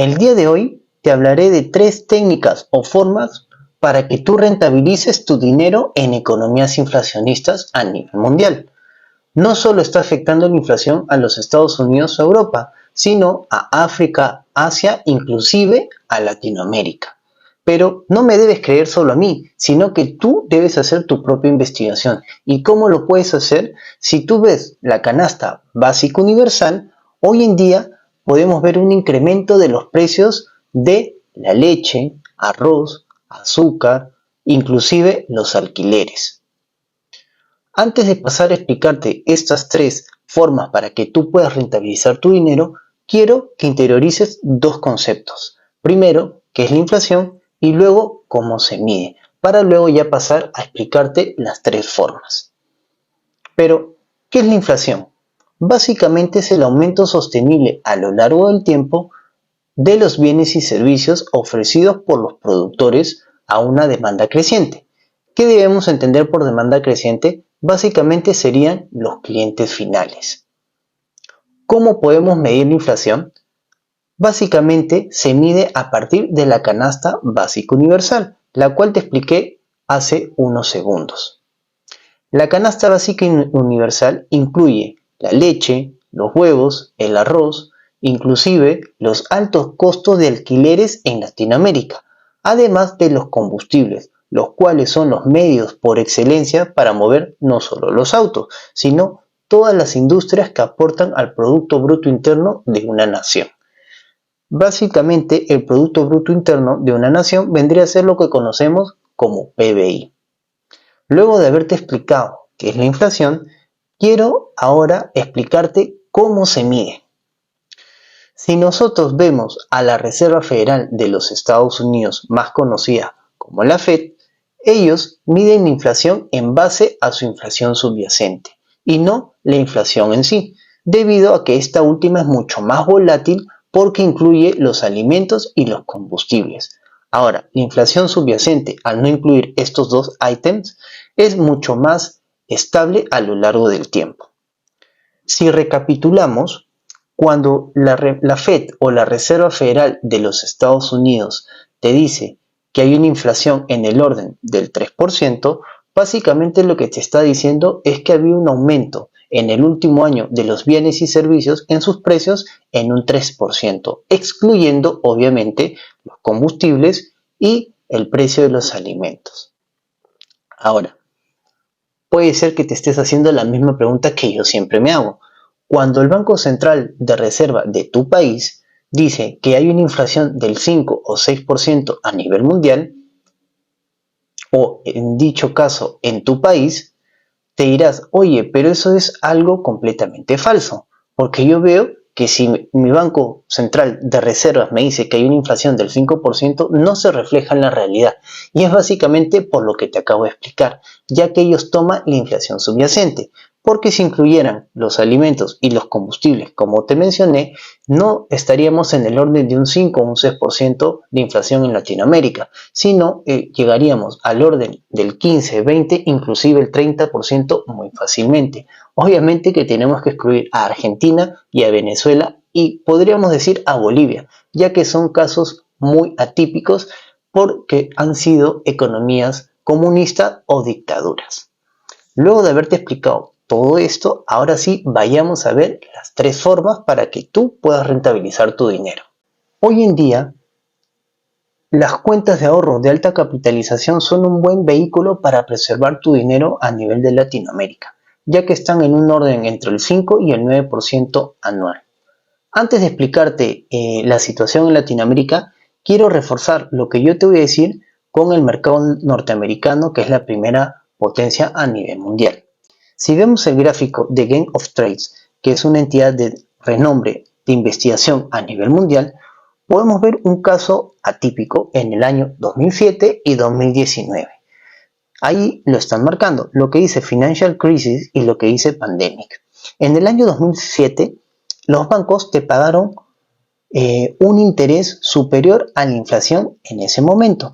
El día de hoy te hablaré de 3 técnicas o formas para que tú rentabilices tu dinero en economías inflacionistas a nivel mundial. No solo está afectando la inflación a los Estados Unidos o Europa, sino a África, Asia, inclusive a Latinoamérica. Pero no me debes creer solo a mí, sino que tú debes hacer tu propia investigación. ¿Y cómo lo puedes hacer? Si tú ves la canasta básica universal, hoy en día podemos ver un incremento de los precios de la leche, arroz, azúcar, inclusive los alquileres. Antes de pasar a explicarte estas 3 formas para que tú puedas rentabilizar tu dinero, quiero que interiorices 2 conceptos. Primero, qué es la inflación y luego cómo se mide, para luego ya pasar a explicarte las 3 formas. Pero, ¿qué es la inflación? Básicamente es el aumento sostenible a lo largo del tiempo de los bienes y servicios ofrecidos por los productores a una demanda creciente. ¿Qué debemos entender por demanda creciente? Básicamente serían los clientes finales. ¿Cómo podemos medir la inflación? Básicamente se mide a partir de la canasta básica universal, la cual te expliqué hace unos segundos. La canasta básica universal incluye la leche, los huevos, el arroz, inclusive los altos costos de alquileres en Latinoamérica, además de los combustibles, los cuales son los medios por excelencia para mover no solo los autos, sino todas las industrias que aportan al Producto Bruto Interno de una nación. Básicamente, el Producto Bruto Interno de una nación vendría a ser lo que conocemos como PBI. Luego de haberte explicado qué es la inflación, quiero ahora explicarte cómo se mide. Si nosotros vemos a la Reserva Federal de los Estados Unidos, más conocida como la Fed, ellos miden la inflación en base a su inflación subyacente y no la inflación en sí, debido a que esta última es mucho más volátil porque incluye los alimentos y los combustibles. Ahora, la inflación subyacente, al no incluir estos 2 ítems, es mucho más estable a lo largo del tiempo. Si recapitulamos, cuando la Fed o la Reserva Federal de los Estados Unidos te dice que hay una inflación en el orden del 3%, básicamente lo que te está diciendo es que había un aumento en el último año de los bienes y servicios en sus precios en un 3%, excluyendo obviamente los combustibles y el precio de los alimentos. Ahora, puede ser que te estés haciendo la misma pregunta que yo siempre me hago. Cuando el Banco Central de Reserva de tu país dice que hay una inflación del 5 o 6% a nivel mundial, o en dicho caso en tu país, te dirás, oye, pero eso es algo completamente falso, porque yo veo que si mi Banco Central de Reservas me dice que hay una inflación del 5%, no se refleja en la realidad. Y es básicamente por lo que te acabo de explicar, ya que ellos toman la inflación subyacente. Porque si incluyeran los alimentos y los combustibles, como te mencioné, no estaríamos en el orden de un 5 o un 6% de inflación en Latinoamérica, sino llegaríamos al orden del 15, 20, inclusive el 30% muy fácilmente. Obviamente que tenemos que excluir a Argentina y a Venezuela y podríamos decir a Bolivia, ya que son casos muy atípicos porque han sido economías comunistas o dictaduras. Luego de haberte explicado todo esto, ahora sí vayamos a ver las 3 formas para que tú puedas rentabilizar tu dinero. Hoy en día, las cuentas de ahorro de alta capitalización son un buen vehículo para preservar tu dinero a nivel de Latinoamérica, ya que están en un orden entre el 5 y el 9% anual. Antes de explicarte la situación en Latinoamérica, quiero reforzar lo que yo te voy a decir con el mercado norteamericano, que es la primera potencia a nivel mundial. Si vemos el gráfico de Game of Trades, que es una entidad de renombre de investigación a nivel mundial, podemos ver un caso atípico en el año 2007 y 2019. Ahí lo están marcando, lo que dice Financial Crisis y lo que dice Pandemic. En el año 2007, los bancos te pagaron un interés superior a la inflación en ese momento.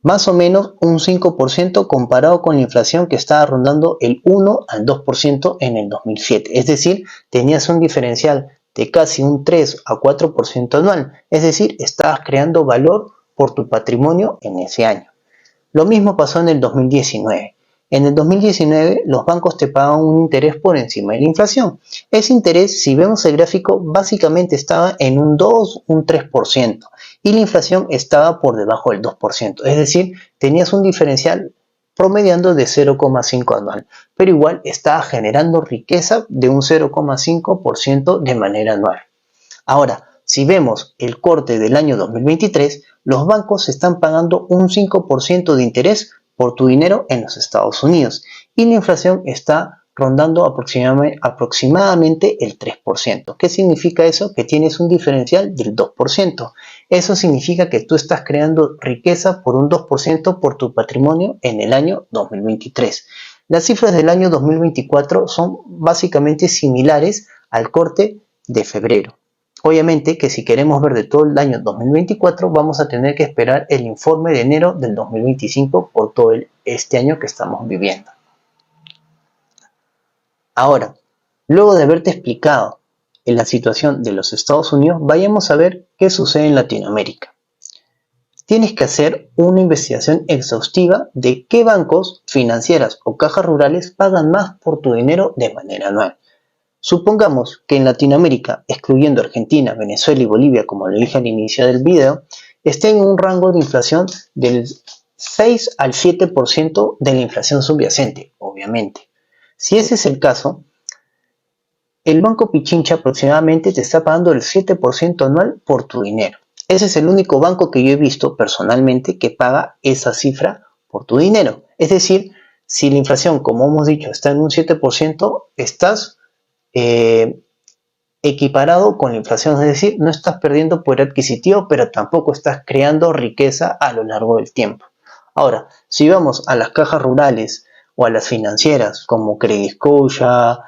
Más o menos un 5% comparado con la inflación que estaba rondando el 1 al 2% en el 2007. Es decir, tenías un diferencial de casi un 3 a 4% anual, es decir, estabas creando valor por tu patrimonio en ese año. Lo mismo pasó en el 2019. En el 2019 los bancos te pagan un interés por encima de la inflación. Ese interés, si vemos el gráfico, básicamente estaba en un 2, un 3% y la inflación estaba por debajo del 2%. Es decir, tenías un diferencial promediando de 0,5 anual, pero igual estaba generando riqueza de un 0,5% de manera anual. Ahora, si vemos el corte del año 2023, los bancos están pagando un 5% de interés por tu dinero en los Estados Unidos y la inflación está rondando aproximadamente el 3%. ¿Qué significa eso? Que tienes un diferencial del 2%. Eso significa que tú estás creando riqueza por un 2% por tu patrimonio en el año 2023. Las cifras del año 2024 son básicamente similares al corte de febrero. Obviamente que si queremos ver de todo el año 2024 vamos a tener que esperar el informe de enero del 2025 por todo este año que estamos viviendo. Ahora, luego de haberte explicado en la situación de los Estados Unidos, vayamos a ver qué sucede en Latinoamérica. Tienes que hacer una investigación exhaustiva de qué bancos, financieras o cajas rurales pagan más por tu dinero de manera anual. Supongamos que en Latinoamérica, excluyendo Argentina, Venezuela y Bolivia, como lo dije al inicio del video, estén en un rango de inflación del 6 al 7% de la inflación subyacente, obviamente. Si ese es el caso, el Banco Pichincha aproximadamente te está pagando el 7% anual por tu dinero. Ese es el único banco que yo he visto personalmente que paga esa cifra por tu dinero. Es decir, si la inflación, como hemos dicho, está en un 7%, estás equiparado con la inflación, es decir, no estás perdiendo poder adquisitivo, pero tampoco estás creando riqueza a lo largo del tiempo. Ahora, si vamos a las cajas rurales o a las financieras como Crediscotia,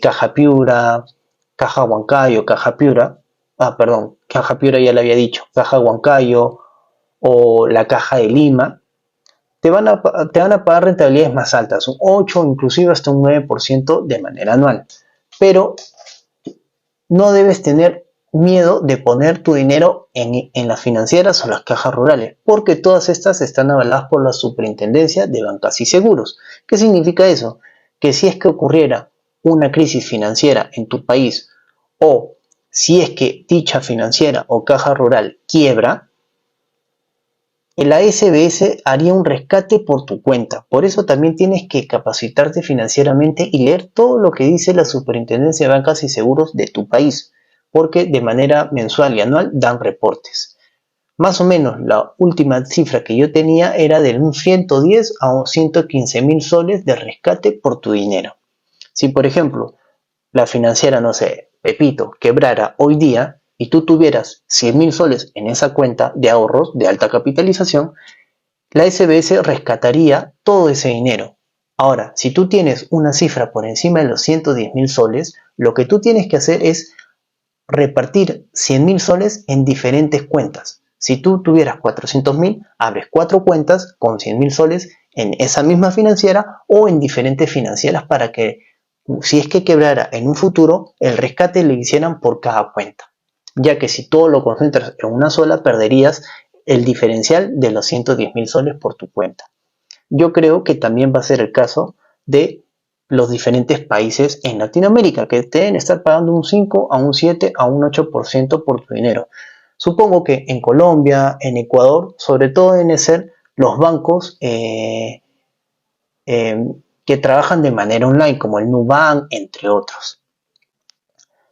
Caja Piura, Caja Huancayo, Caja Piura, Caja Piura ya lo había dicho, Caja Huancayo o la Caja de Lima, te van a pagar rentabilidades más altas, un 8 inclusive hasta un 9% de manera anual. Pero no debes tener miedo de poner tu dinero en las financieras o las cajas rurales, porque todas estas están avaladas por la Superintendencia de Bancas y Seguros. ¿Qué significa eso? Que si es que ocurriera una crisis financiera en tu país o si es que dicha financiera o caja rural quiebra, la SBS haría un rescate por tu cuenta. Por eso también tienes que capacitarte financieramente y leer todo lo que dice la Superintendencia de Bancas y Seguros de tu país, porque de manera mensual y anual dan reportes. Más o menos la última cifra que yo tenía era de un 110 a 115 mil soles de rescate por tu dinero. Si por ejemplo la financiera, no sé, Pepito, quebrara hoy día, y tú tuvieras 100.000 soles en esa cuenta de ahorros de alta capitalización, la SBS rescataría todo ese dinero. Ahora, si tú tienes una cifra por encima de los 110.000 soles, lo que tú tienes que hacer es repartir 100.000 soles en diferentes cuentas. Si tú tuvieras 400.000, abres 4 cuentas con 100.000 soles en esa misma financiera o en diferentes financieras para que, si es que quebrara en un futuro, el rescate lo hicieran por cada cuenta, ya que si todo lo concentras en una sola, perderías el diferencial de los 110.000 soles por tu cuenta. Yo creo que también va a ser el caso de los diferentes países en Latinoamérica, que deben estar pagando un 5 a un 7 a un 8% por tu dinero. Supongo que en Colombia, en Ecuador, sobre todo deben ser los bancos que trabajan de manera online, como el Nubank, entre otros.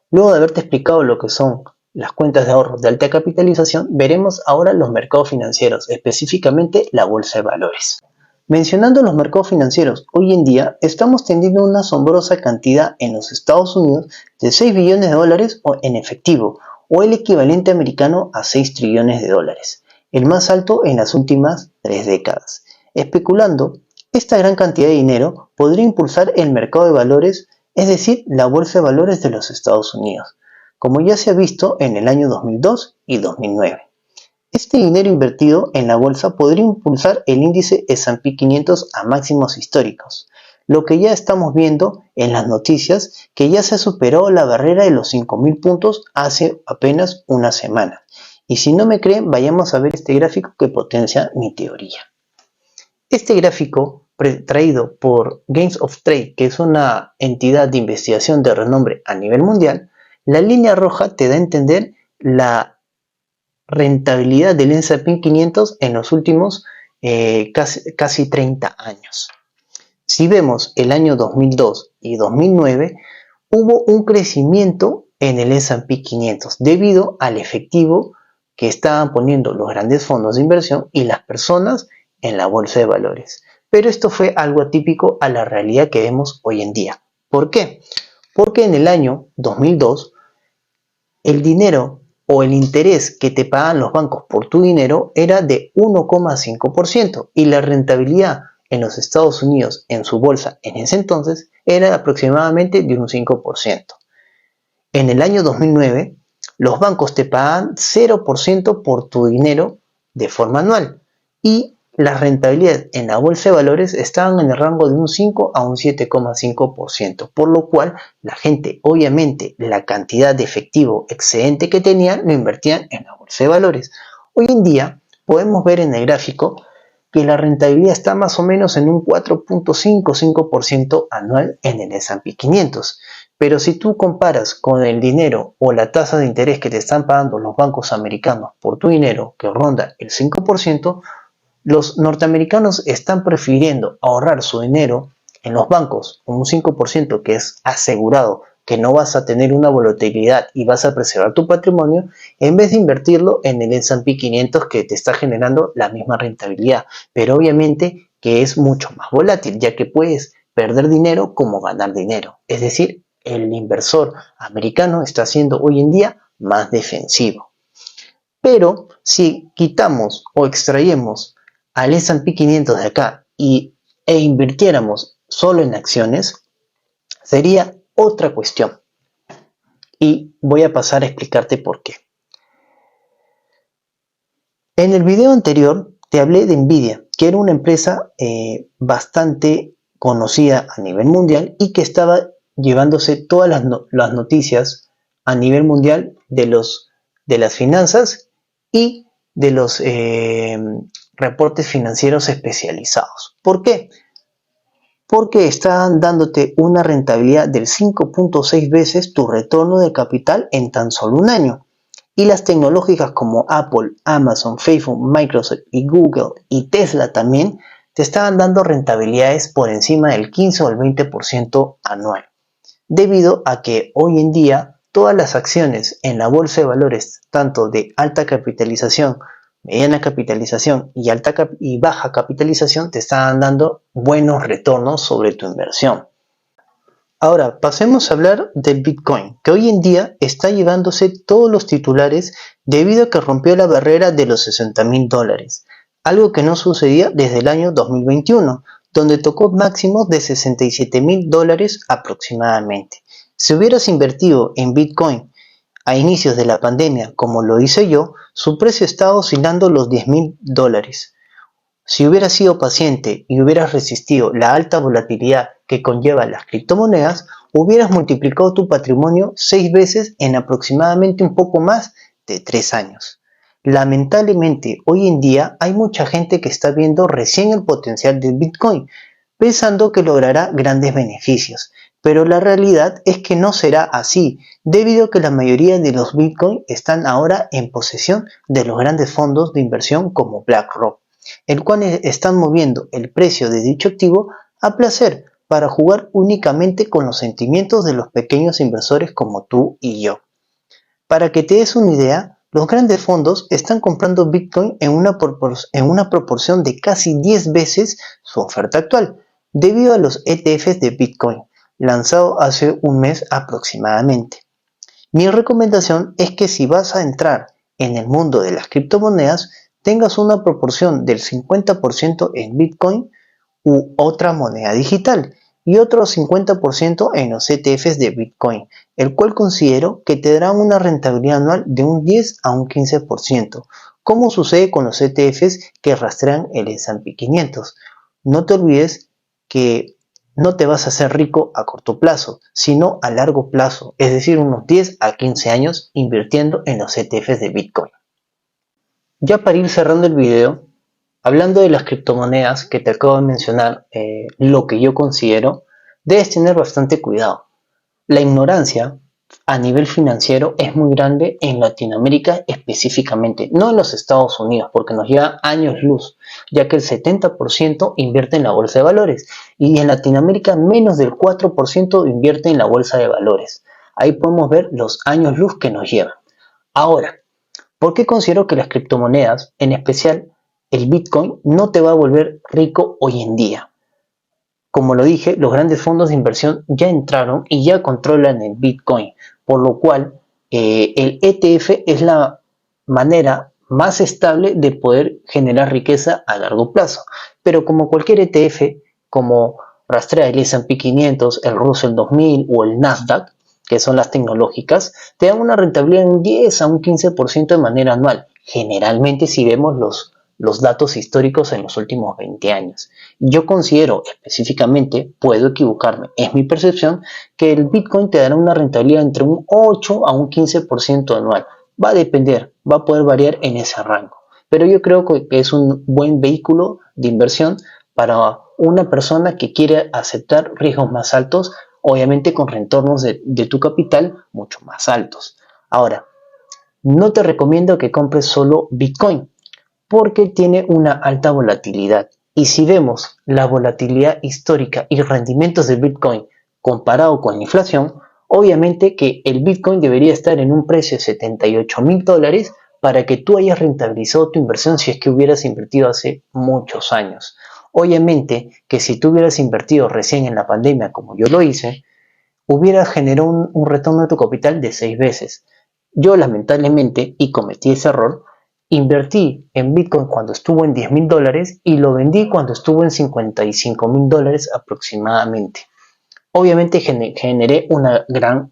Luego de haberte explicado lo que son las cuentas de ahorro de alta capitalización, veremos ahora los mercados financieros, específicamente la bolsa de valores. Mencionando los mercados financieros, hoy en día estamos teniendo una asombrosa cantidad en los Estados Unidos de 6 billones de dólares en efectivo, o el equivalente americano a 6 trillones de dólares, el más alto en las últimas 3 décadas. Especulando, esta gran cantidad de dinero podría impulsar el mercado de valores, es decir, la bolsa de valores de los Estados Unidos, como ya se ha visto en el año 2002 y 2009. Este dinero invertido en la bolsa podría impulsar el índice S&P 500 a máximos históricos. lo que ya estamos viendo en las noticias, que ya se superó la barrera de los 5.000 puntos hace apenas una semana. Y si no me creen, vayamos a ver este gráfico que potencia mi teoría. Este gráfico traído por Games of Trade, que es una entidad de investigación de renombre a nivel mundial, la línea roja te da a entender la rentabilidad del S&P 500 en los últimos casi 30 años. Si vemos el año 2002 y 2009, hubo un crecimiento en el S&P 500 debido al efectivo que estaban poniendo los grandes fondos de inversión y las personas en la bolsa de valores. Pero esto fue algo atípico a la realidad que vemos hoy en día. ¿Por qué? Porque en el año 2002 el dinero o el interés que te pagan los bancos por tu dinero era de 1,5% y la rentabilidad en los Estados Unidos en su bolsa en ese entonces era aproximadamente de un 5%. En el año 2009 los bancos te pagan 0% por tu dinero de forma anual y las rentabilidades en la bolsa de valores estaban en el rango de un 5 a un 7,5%, por lo cual la gente, obviamente, la cantidad de efectivo excedente que tenían lo invertían en la bolsa de valores. Hoy en día podemos ver en el gráfico que la rentabilidad está más o menos en un 4,55% anual en el S&P 500. Pero si tú comparas con el dinero o la tasa de interés que te están pagando los bancos americanos por tu dinero, que ronda el 5%, los norteamericanos están prefiriendo ahorrar su dinero en los bancos con un 5% que es asegurado que no vas a tener una volatilidad y vas a preservar tu patrimonio, en vez de invertirlo en el S&P 500 que te está generando la misma rentabilidad, pero obviamente que es mucho más volátil, ya que puedes perder dinero como ganar dinero. Es decir, el inversor americano está siendo hoy en día más defensivo. Pero si quitamos o extraemos al S&P 500 de acá e invirtiéramos solo en acciones, sería otra cuestión. Y voy a pasar a explicarte por qué. En el video anterior te hablé de Nvidia, que era una empresa bastante conocida a nivel mundial y que estaba llevándose todas las noticias a nivel mundial de las finanzas y de los reportes financieros especializados. ¿Por qué? Porque están dándote una rentabilidad del 5.6 veces tu retorno de capital en tan solo un año. Y las tecnológicas como Apple, Amazon, Facebook, Microsoft y Google y Tesla también te estaban dando rentabilidades por encima del 15 o el 20% anual. Debido a que hoy en día todas las acciones en la bolsa de valores, tanto de alta capitalización, mediana capitalización y baja capitalización, te están dando buenos retornos sobre tu inversión. Ahora, pasemos a hablar del Bitcoin, que hoy en día está llevándose todos los titulares debido a que rompió la barrera de los $60.000, algo que no sucedía desde el año 2021, donde tocó máximos de $67.000 aproximadamente. Si hubieras invertido en Bitcoin a inicios de la pandemia, como lo hice yo, su precio estaba oscilando los $10.000. Si hubieras sido paciente y hubieras resistido la alta volatilidad que conlleva las criptomonedas, hubieras multiplicado tu patrimonio 6 veces en aproximadamente un poco más de 3 años. Lamentablemente, hoy en día hay mucha gente que está viendo recién el potencial del Bitcoin, pensando que logrará grandes beneficios, pero la realidad es que no será así, debido a que la mayoría de los Bitcoin están ahora en posesión de los grandes fondos de inversión como BlackRock, el cual están moviendo el precio de dicho activo a placer para jugar únicamente con los sentimientos de los pequeños inversores como tú y yo. Para que te des una idea, los grandes fondos están comprando Bitcoin en una proporción de casi 10 veces su oferta actual, debido a los ETFs de Bitcoin, lanzado hace un mes aproximadamente. Mi recomendación es que si vas a entrar en el mundo de las criptomonedas, tengas una proporción del 50% en Bitcoin u otra moneda digital y otro 50% en los ETFs de Bitcoin, el cual considero que te dará una rentabilidad anual de un 10 a un 15%, como sucede con los ETFs que rastrean el S&P 500. No te olvides que no te vas a hacer rico a corto plazo, sino a largo plazo, es decir, unos 10 a 15 años invirtiendo en los ETFs de Bitcoin. Ya para ir cerrando el video, hablando de las criptomonedas que te acabo de mencionar, lo que yo considero, debes tener bastante cuidado. La ignorancia a nivel financiero es muy grande en Latinoamérica específicamente, no en los Estados Unidos, porque nos lleva años luz, ya que el 70% invierte en la bolsa de valores y en Latinoamérica menos del 4% invierte en la bolsa de valores. Ahí podemos ver los años luz que nos llevan. Ahora, ¿por qué considero que las criptomonedas, en especial el Bitcoin, no te va a volver rico hoy en día? Como lo dije, los grandes fondos de inversión ya entraron y ya controlan el Bitcoin, por lo cual el ETF es la manera más estable de poder generar riqueza a largo plazo. Pero como cualquier ETF, como rastrea el S&P 500, el Russell 2000 o el Nasdaq, que son las tecnológicas, te dan una rentabilidad de un 10 a un 15% de manera anual. Generalmente si vemos los datos históricos en los últimos 20 años. Yo considero específicamente, puedo equivocarme, es mi percepción, que el Bitcoin te dará una rentabilidad entre un 8 a un 15% anual. Va a depender, va a poder variar en ese rango. Pero yo creo que es un buen vehículo de inversión para una persona que quiere aceptar riesgos más altos, obviamente con retornos de tu capital mucho más altos. Ahora, no te recomiendo que compres solo Bitcoin porque tiene una alta volatilidad. Y si vemos la volatilidad histórica y rendimientos del Bitcoin comparado con la inflación, obviamente que el Bitcoin debería estar en un precio de $78,000 para que tú hayas rentabilizado tu inversión si es que hubieras invertido hace muchos años. Obviamente que si tú hubieras invertido recién en la pandemia como yo lo hice, hubiera generado un retorno de tu capital de 6 veces. Yo lamentablemente, y cometí ese error, invertí en Bitcoin cuando estuvo en $10,000 y lo vendí cuando estuvo en $55,000 aproximadamente. Obviamente generé una gran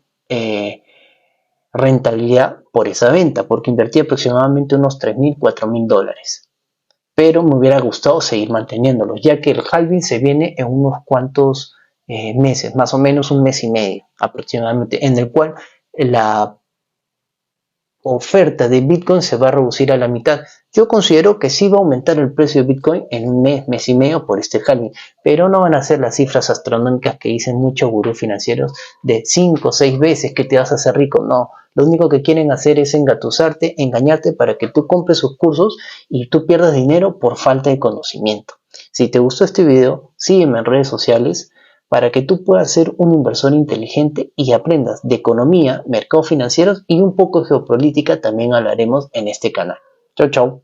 rentabilidad por esa venta, porque invertí aproximadamente unos $3,000, $4,000. Pero me hubiera gustado seguir manteniéndolo, ya que el halving se viene en unos cuantos meses, más o menos un mes y medio aproximadamente, en el cual la oferta de Bitcoin se va a reducir a la mitad. Yo considero que sí va a aumentar el precio de Bitcoin en un mes, mes y medio por este halving, pero no van a ser las cifras astronómicas que dicen muchos gurús financieros de 5 o 6 veces que te vas a hacer rico. No, lo único que quieren hacer es engatusarte, engañarte para que tú compres sus cursos y tú pierdas dinero por falta de conocimiento. Si te gustó este video, sígueme en redes sociales para que tú puedas ser un inversor inteligente y aprendas de economía, mercados financieros y un poco de geopolítica también hablaremos en este canal. Chau, chau.